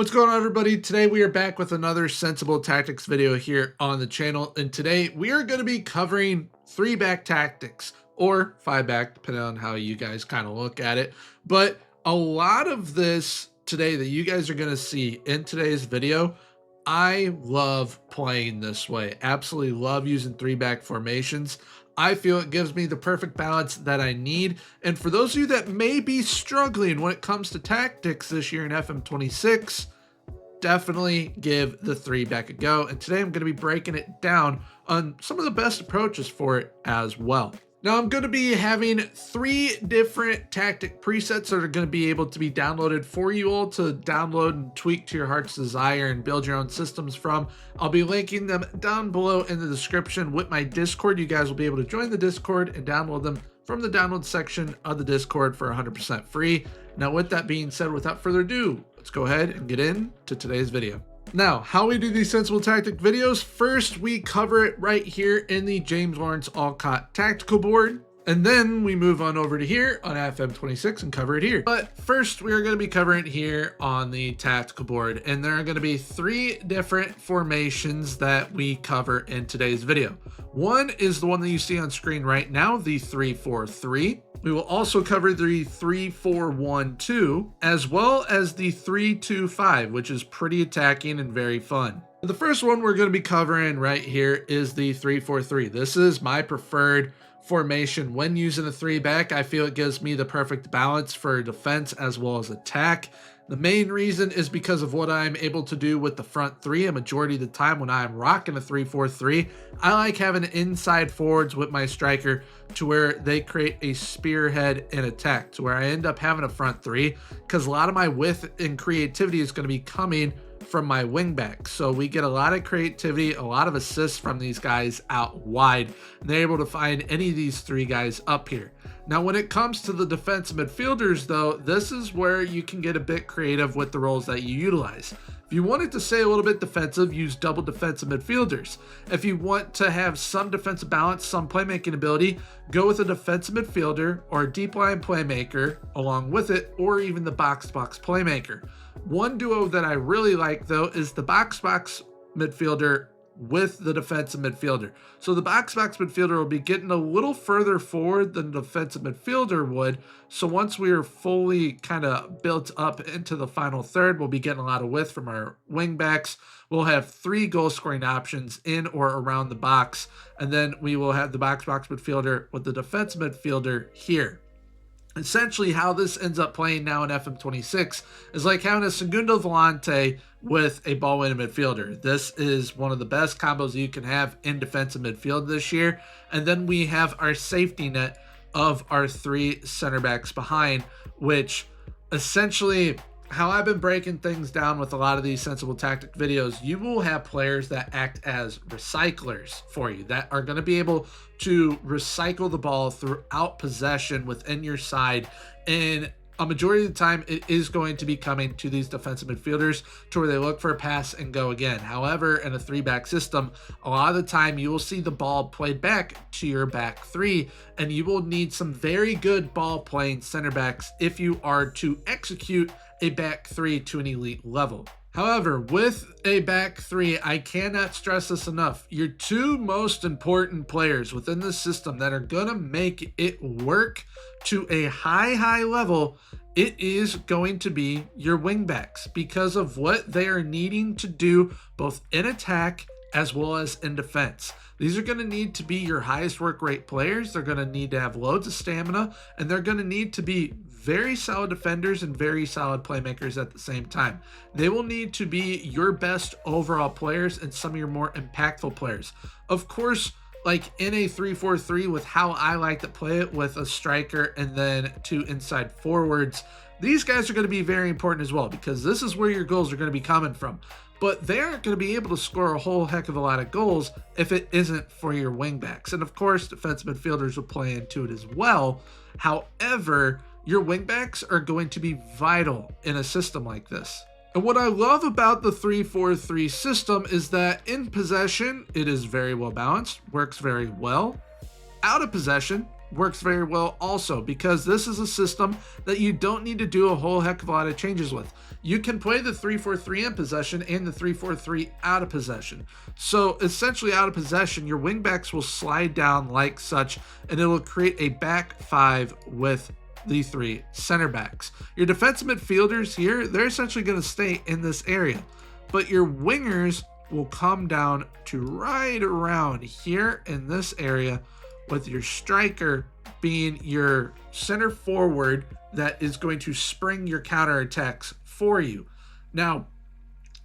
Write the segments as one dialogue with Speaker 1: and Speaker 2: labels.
Speaker 1: What's going on, everybody? Today we are back with another sensible tactics video here on the channel, and today we are going to be covering 3-back tactics or 5-back, depending on how you guys kind of look at it. But a lot of this today that you guys are going to see in today's video, I love playing this way. Absolutely love using 3-back formations. I feel it gives me the perfect balance that I need. And for those of you that may be struggling when it comes to tactics this year in FM26, definitely give the 3-back a go. And today I'm going to be breaking it down on some of the best approaches for it as well. Now I'm going to be having 3 different tactic presets that are going to be able to be downloaded for you all to download and tweak to your heart's desire and build your own systems from. I'll be linking them down below in the description with my Discord. You guys will be able to join the Discord and download them from the download section of the Discord for 100% free. Now with that being said, without further ado, let's go ahead and get into today's video. Now, how we do these sensible tactic videos, first we cover it right here in the James Lawrence Alcott tactical board, and then we move on over to here on FM26 and cover it here. But first we are going to be covering it here on the tactical board, and there are going to be 3 different formations that we cover in today's video. One is the one that you see on screen right now, the 3-4-3. We will also cover the 3-4-1-2, as well as the 3-2-5, which is pretty attacking and very fun. The first one we're going to be covering right here is the 3-4-3. This is my preferred formation when using a 3-back. I feel it gives me the perfect balance for defense as well as attack. The main reason is because of what I'm able to do with the front 3 a majority of the time when I'm rocking a 3-4-3. I like having inside forwards with my striker to where they create a spearhead in attack, to where I end up having a front 3 because a lot of my width and creativity is going to be coming from my wingback. So we get a lot of creativity, a lot of assists from these guys out wide, and they're able to find any of these 3 guys up here. Now, when it comes to the defensive midfielders, though, this is where you can get a bit creative with the roles that you utilize. If you wanted to stay a little bit defensive, use double defensive midfielders. If you want to have some defensive balance, some playmaking ability, go with a defensive midfielder or a deep line playmaker along with it, or even the box-to-box playmaker. One duo that I really like, though, is the box-to-box midfielder with the defensive midfielder. So the box-to-box midfielder will be getting a little further forward than the defensive midfielder would. So once we are fully kind of built up into the final third, we'll be getting a lot of width from our wing backs. We'll have 3 goal scoring options in or around the box. And then we will have the box-to-box midfielder with the defensive midfielder here. Essentially, how this ends up playing now in FM26 is like having a segundo volante with a ball-winning midfielder. This is one of the best combos you can have in defensive midfield this year. And then we have our safety net of our 3 center backs behind, which essentially, how I've been breaking things down with a lot of these sensible tactic videos, you will have players that act as recyclers for you, that are going to be able to recycle the ball throughout possession within your side. And a majority of the time, it is going to be coming to these defensive midfielders to where they look for a pass and go again. However, in a 3-back system, a lot of the time you will see the ball played back to your back 3, and you will need some very good ball playing center backs if you are to execute a back 3 to an elite level. However, with a back 3, I cannot stress this enough. Your 2 most important players within the system that are going to make it work to a high level, it is going to be your wingbacks, because of what they are needing to do both in attack as well as in defense. These are going to need to be your highest work rate players. They're going to need to have loads of stamina, and they're going to need to be very solid defenders and very solid playmakers at the same time. They will need to be your best overall players and some of your more impactful players. Of course, like in a 3-4-3, with how I like to play it with a striker and then 2 inside forwards, these guys are going to be very important as well, because this is where your goals are going to be coming from. But they aren't going to be able to score a whole heck of a lot of goals if it isn't for your wingbacks. And of course, defensive midfielders will play into it as well. However, your wingbacks are going to be vital in a system like this. And what I love about the 3-4-3 system is that in possession, it is very well balanced, works very well. Out of possession, works very well also, because this is a system that you don't need to do a whole heck of a lot of changes with. You can play the 3-4-3 in possession and the 3-4-3 out of possession. So essentially out of possession, your wingbacks will slide down like such, and it'll create a back five with the 3 center backs. Your defensive midfielders here, they're essentially going to stay in this area, but your wingers will come down to right around here in this area, with your striker being your center forward that is going to spring your counterattacks for you. Now,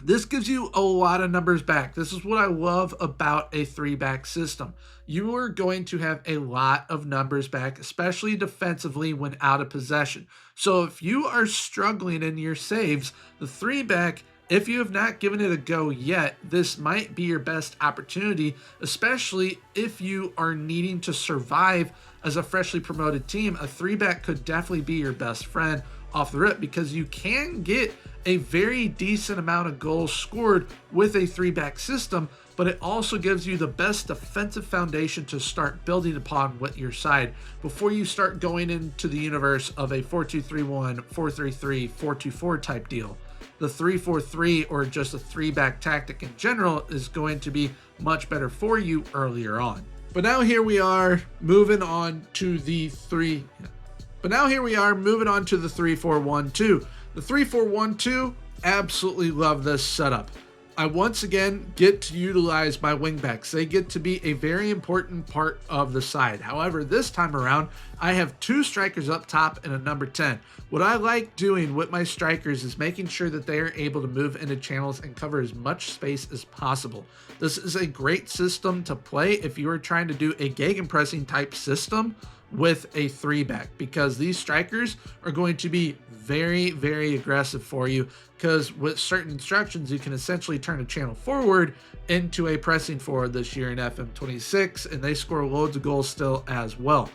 Speaker 1: this gives you a lot of numbers back. This is what I love about a 3-back system. You are going to have a lot of numbers back, especially defensively when out of possession. So if you are struggling in your saves, the 3-back, if you have not given it a go yet, this might be your best opportunity, especially if you are needing to survive as a freshly promoted team. A 3-back could definitely be your best friend off the rip, because you can get a very decent amount of goals scored with a 3-back system, but it also gives you the best defensive foundation to start building upon with your side before you start going into the universe of a 4-2-3-1, 4-3-3, 4-2-4 type deal. The 3-4-3 or just a 3-back tactic in general is going to be much better for you earlier on. But now here we are moving on to the 3-4-1-2. The 3-4-1-2, absolutely love this setup. I once again get to utilize my wingbacks. They get to be a very important part of the side. However, this time around, I have 2 strikers up top and a number 10. What I like doing with my strikers is making sure that they are able to move into channels and cover as much space as possible. This is a great system to play if you are trying to do a gegenpressing type system with a 3-back, because these strikers are going to be very, very aggressive for you, because with certain instructions you can essentially turn a channel forward into a pressing forward this year in FM26, and they score loads of goals still as well.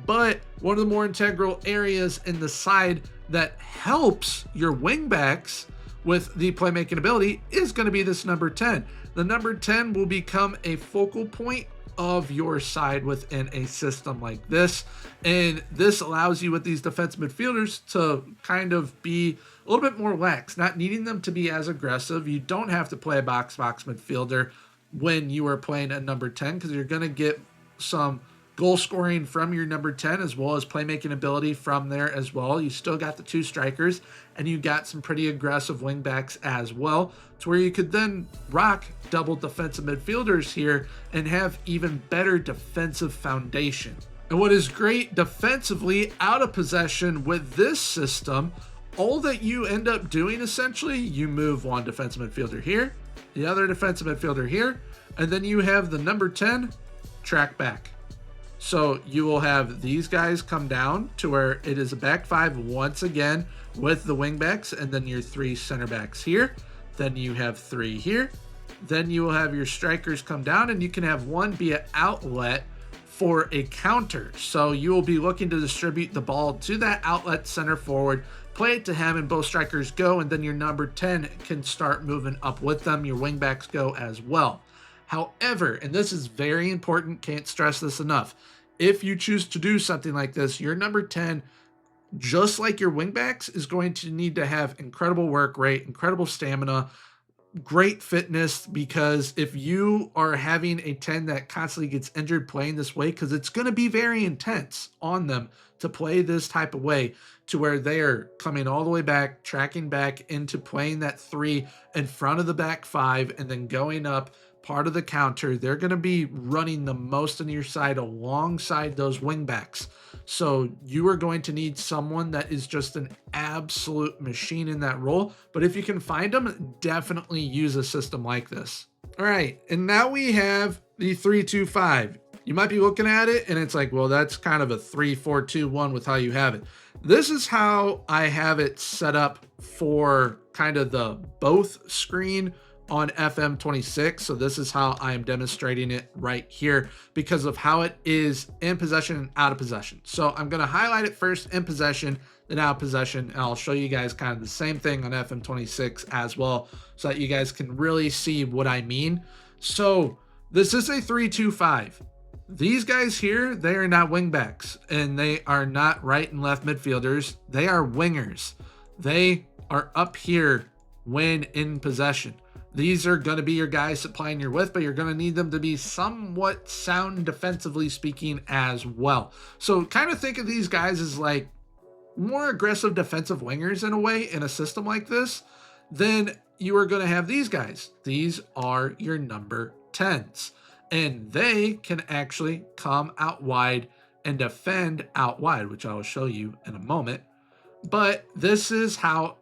Speaker 1: But one of the more integral areas in the side that helps your wingbacks with the playmaking ability is going to be this number 10. The number 10 will become a focal point of your side within a system like this, and this allows you with these defensive midfielders to kind of be a little bit more lax, not needing them to be as aggressive. You don't have to play a box midfielder when you are playing a number 10, because you're going to get some goal scoring from your number 10 as well as playmaking ability from there as well. You still got the 2 strikers, and you got some pretty aggressive wingbacks as well, to where you could then rock double defensive midfielders here and have even better defensive foundation. And what is great defensively out of possession with this system, all that you end up doing essentially, you move one defensive midfielder here, the other defensive midfielder here, and then you have the number 10 track back. So you will have these guys come down to where it is a back 5 once again with the wingbacks, and then your 3 center backs here. Then you have 3 here. Then you will have your strikers come down, and you can have one be an outlet for a counter. So you will be looking to distribute the ball to that outlet center forward, play it to him, and both strikers go, and then your number 10 can start moving up with them. Your wingbacks go as well. However, and this is very important, can't stress this enough, if you choose to do something like this, your number 10, just like your wingbacks, is going to need to have incredible work rate, incredible stamina, great fitness, because if you are having a 10 that constantly gets injured playing this way, because it's going to be very intense on them to play this type of way, to where they are coming all the way back, tracking back into playing that 3 in front of the back 5, and then going up part of the counter. They're going to be running the most on your side alongside those wingbacks. So you are going to need someone that is just an absolute machine in that role. But if you can find them, definitely use a system like this. All right, and now we have the 3-2-5. You might be looking at it and it's like, well, that's kind of a 3-4-2-1 with how you have it. This is how I have it set up for kind of the both screen on FM26. So this is how I am demonstrating it right here because of how it is in possession and out of possession. So I'm going to highlight it first in possession, then out of possession, and I'll show you guys kind of the same thing on FM26 as well, so that you guys can really see what I mean. So this is a 3-2-5. These guys here, they are not wingbacks, and they are not right and left midfielders. They are wingers. They are up here when in possession. These are going to be your guys supplying your width, but you're going to need them to be somewhat sound defensively speaking as well. So kind of think of these guys as like more aggressive defensive wingers in a way in a system like this. Then you are going to have these guys. These are your number 10s, and they can actually come out wide and defend out wide, which I will show you in a moment. But this is how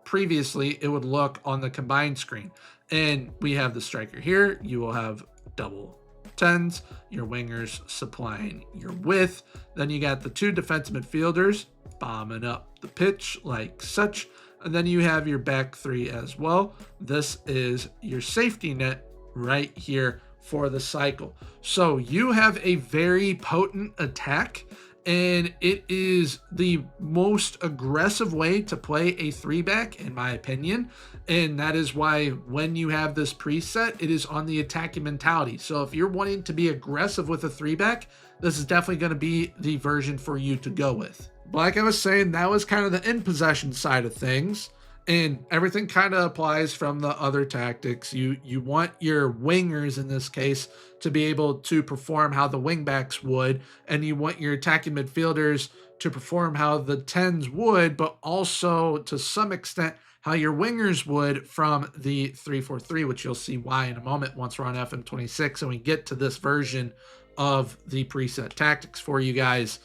Speaker 1: previously it would look on the combined screen. And we have the striker here. You will have double 10s, your wingers supplying your width. Then you got the two defensive midfielders bombing up the pitch like such. And then you have your back three as well. This is your safety net right here for the cycle. So you have a very potent attack, and it is the most aggressive way to play a 3-back, in my opinion. And that is why when you have this preset, it is on the attacking mentality. So if you're wanting to be aggressive with a 3-back, this is definitely going to be the version for you to go with. But like I was saying, that was kind of the in possession side of things. And everything kind of applies from the other tactics. You want your wingers, in this case, to be able to perform how the wingbacks would, and you want your attacking midfielders to perform how the 10s would, but also to some extent how your wingers would from the 3-4-3, which you'll see why in a moment once we're on FM26 and we get to this version of the preset tactics for you guys.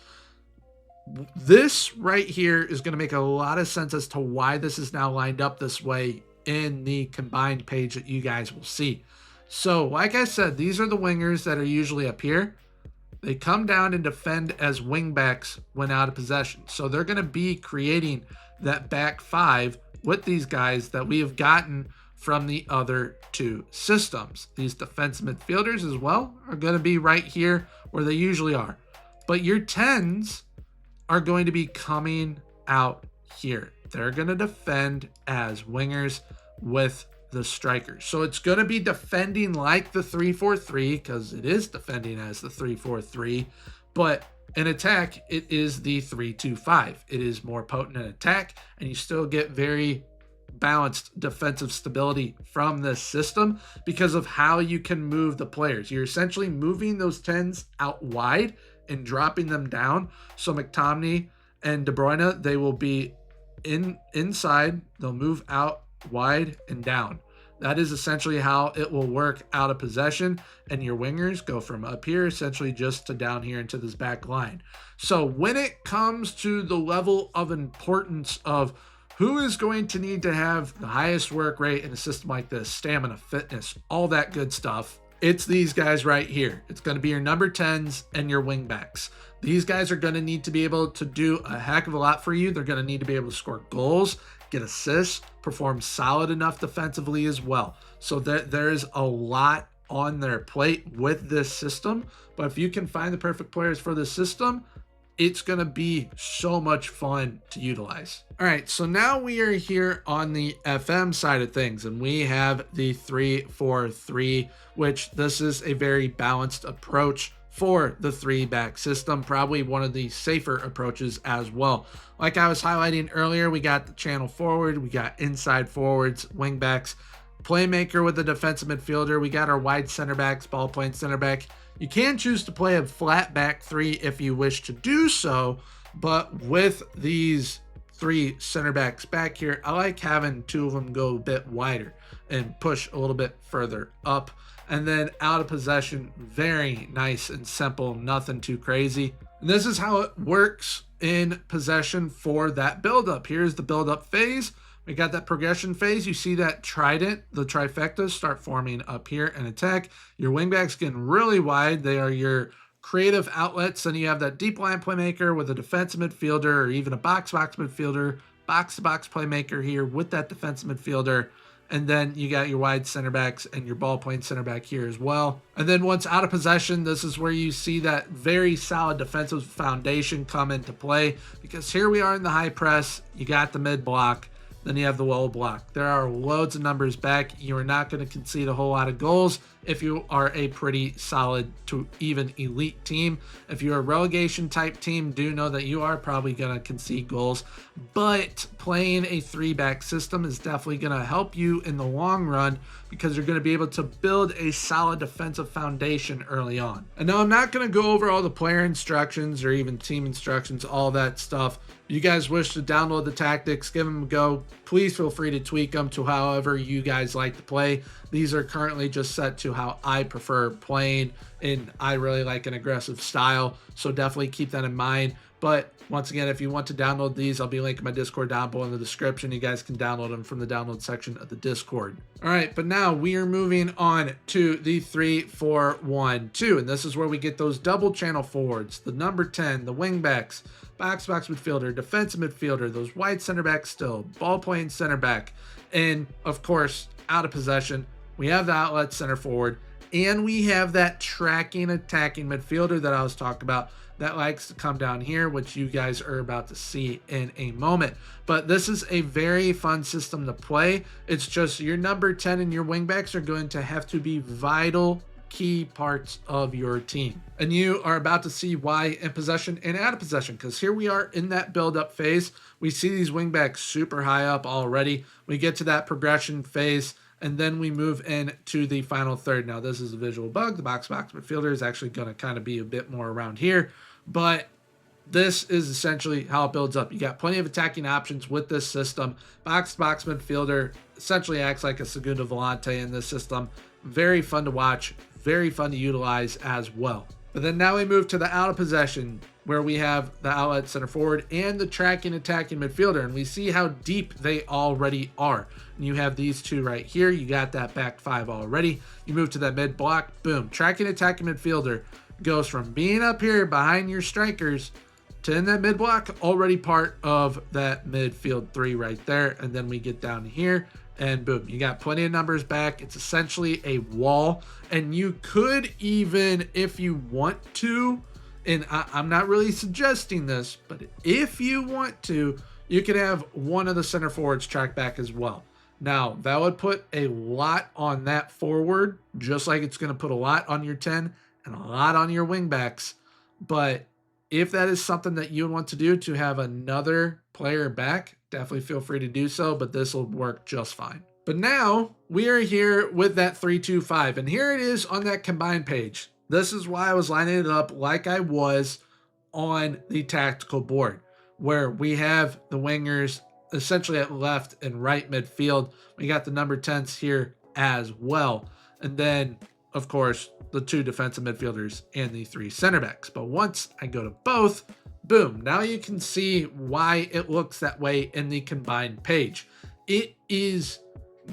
Speaker 1: This right here is going to make a lot of sense as to why this is now lined up this way in the combined page that you guys will see. So like I said, these are the wingers that are usually up here. They come down and defend as wingbacks when out of possession. So they're going to be creating that back five with these guys that we have gotten from the other two systems. These defensive midfielders as well are going to be right here where they usually are. But your 10s are going to be coming out here. They're going to defend as wingers with the strikers. So it's going to be defending like the 3-4-3 because it is defending as the 3-4-3, but in attack, it is the 3-2-5. It is more potent in attack, and you still get very balanced defensive stability from this system because of how you can move the players. You're essentially moving those 10s out wide and dropping them down. So McTominay and De Bruyne, they will be inside. They'll move out wide and down. That is essentially how it will work out of possession. And your wingers go from up here essentially just to down here into this back line. So when it comes to the level of importance of who is going to need to have the highest work rate in a system like this, stamina, fitness, all that good stuff, it's these guys right here. It's going to be your number 10s and your wingbacks. These guys are going to need to be able to do a heck of a lot for you. They're going to need to be able to score goals, get assists, perform solid enough defensively as well. So there is a lot on their plate with this system. But if you can find the perfect players for this system, it's going to be so much fun to utilize. All right, so now we are here on the FM side of things, and we have the 3-4-3, which this is a very balanced approach for the 3-back system, probably one of the safer approaches as well. Like I was highlighting earlier, we got the channel forward, we got inside forwards, wingbacks, playmaker with a defensive midfielder, we got our wide center backs, ball playing center back. You can choose to play a flat back three if you wish to do so, but with these 3 center backs back here, I like having 2 of them go a bit wider and push a little bit further up. And then out of possession, very nice and simple, nothing too crazy. And this is how it works in possession for that buildup. Here's the buildup phase. We got that progression phase. You see that trident, the trifectas start forming up here in attack. Your wingbacks getting really wide. They are your creative outlets. Then you have that deep line playmaker with a defensive midfielder or even a box-to-box midfielder, box-to-box playmaker here with that defensive midfielder. And then you got your wide center backs and your ball playing center back here as well. And then once out of possession, this is where you see that very solid defensive foundation come into play, because here we are in the high press. You got the mid block. then you have the low block. There are loads of numbers back. You are not going to concede a whole lot of goals if you are a pretty solid to even elite team. If you're a relegation type team, do know that you are probably going to concede goals, but playing a 3-back system is definitely going to help you in the long run because you're going to be able to build a solid defensive foundation early on. And now I'm not going to go over all the player instructions or even team instructions, all that stuff. If you guys wish to download the tactics, give them a go. Please feel free to tweak them to however you guys like to play. These are currently just set to how I prefer playing, and I really like an aggressive style, so definitely keep that in mind. But once again, if you want to download these, I'll be linking my Discord down below in the description. You guys can download them from the download section of the Discord. All right, but now we are moving on to the 3-4-1-2, and this is where we get those double channel forwards, the number 10, the wing backs, box midfielder, defensive midfielder, those wide center backs still, ball playing center back, and of course, out of possession, we have the outlet center forward, and we have that tracking attacking midfielder that I was talking about that likes to come down here, which you guys are about to see in a moment. But this is a very fun system to play. It's just your number 10 and your wingbacks are going to have to be vital key parts of your team. And you are about to see why in possession and out of possession, because here we are in that build-up phase. We see these wingbacks super high up already. We get to that progression phase, and then we move into the final third. Now, this is a visual bug. The box midfielder is actually going to kind of be a bit more around here, but this is essentially how it builds up. You got plenty of attacking options with this system. Box midfielder essentially acts like a segunda volante in this system. Very fun to watch, very fun to utilize as well. But then now we move to the out of possession, where we have the outlet center forward and the tracking attacking midfielder, and we see how deep they already are. And you have these two right here. You got that back 5 already. You move to that mid block, boom. Tracking attacking midfielder goes from being up here behind your strikers to in that mid block, already part of that midfield 3 right there. And then we get down here, and boom, you got plenty of numbers back. It's essentially a wall, and you could even, if you want to, and I'm not really suggesting this, but if you want to, you could have one of the center forwards track back as well. Now, that would put a lot on that forward, just like it's going to put a lot on your 10 and a lot on your wingbacks. But if that is something that you want to do, to have another player back, definitely feel free to do so, but this will work just fine. But now we are here with that 3-2-5, and here it is on that combined page. This is why I was lining it up like I was on the tactical board, where we have the wingers essentially at left and right midfield. We got the number 10s here as well. And then, of course, the 2 defensive midfielders and the 3 center backs. But once I go to both, boom, now you can see why it looks that way in the combined page. It is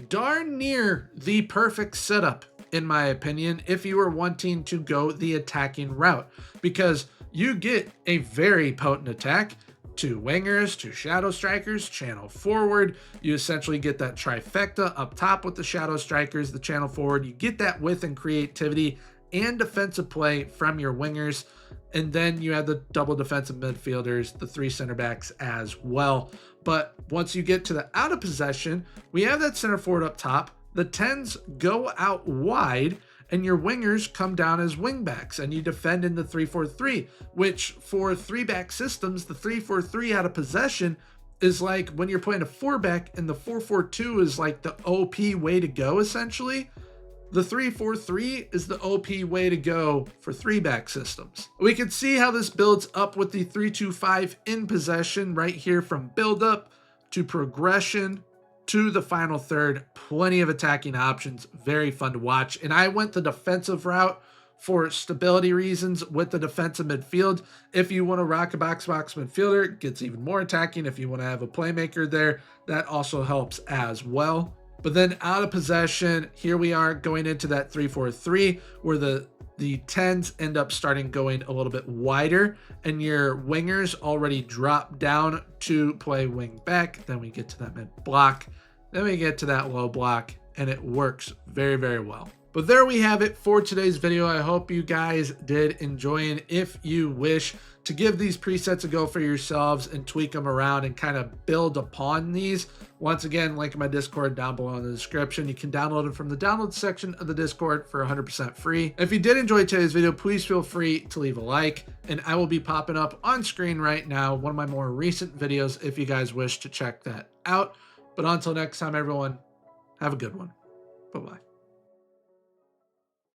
Speaker 1: darn near the perfect setup, in my opinion, if you are wanting to go the attacking route, because you get a very potent attack, 2 wingers, 2 shadow strikers, channel forward. You essentially get that trifecta up top with the shadow strikers, the channel forward. You get that width and creativity and defensive play from your wingers. And then you have the double defensive midfielders, the 3 center backs as well. But once you get to the out of possession, we have that center forward up top. The 10s go out wide, and your wingers come down as wingbacks, and you defend in the 3-4-3, which for 3-back systems, the 3-4-3 out of possession is like when you're playing a 4-back, and the 4-4-2 is like the OP way to go, essentially. The 3-4-3 is the OP way to go for 3-back systems. We can see how this builds up with the 3-2-5 in possession right here, from build up to progression to the final third. Plenty of attacking options, very fun to watch. And I went the defensive route for stability reasons with the defensive midfield. If you want to rock a box midfielder, it gets even more attacking. If you want to have a playmaker there, that also helps as well. But then out of possession, here we are going into that 3-4-3, where the 10s end up starting going a little bit wider, and your wingers already drop down to play wing back. Then we get to that mid block, then we get to that low block, and it works very, very well. But there we have it for today's video. I hope you guys did enjoy, and if you wish to give these presets a go for yourselves and tweak them around and kind of build upon these, once again, link in my Discord down below in the description. You can download them from the download section of the Discord for 100% free. If you did enjoy today's video, please feel free to leave a like, and I will be popping up on screen right now one of my more recent videos if you guys wish to check that out. But until next time, everyone, have a good one. Bye-bye.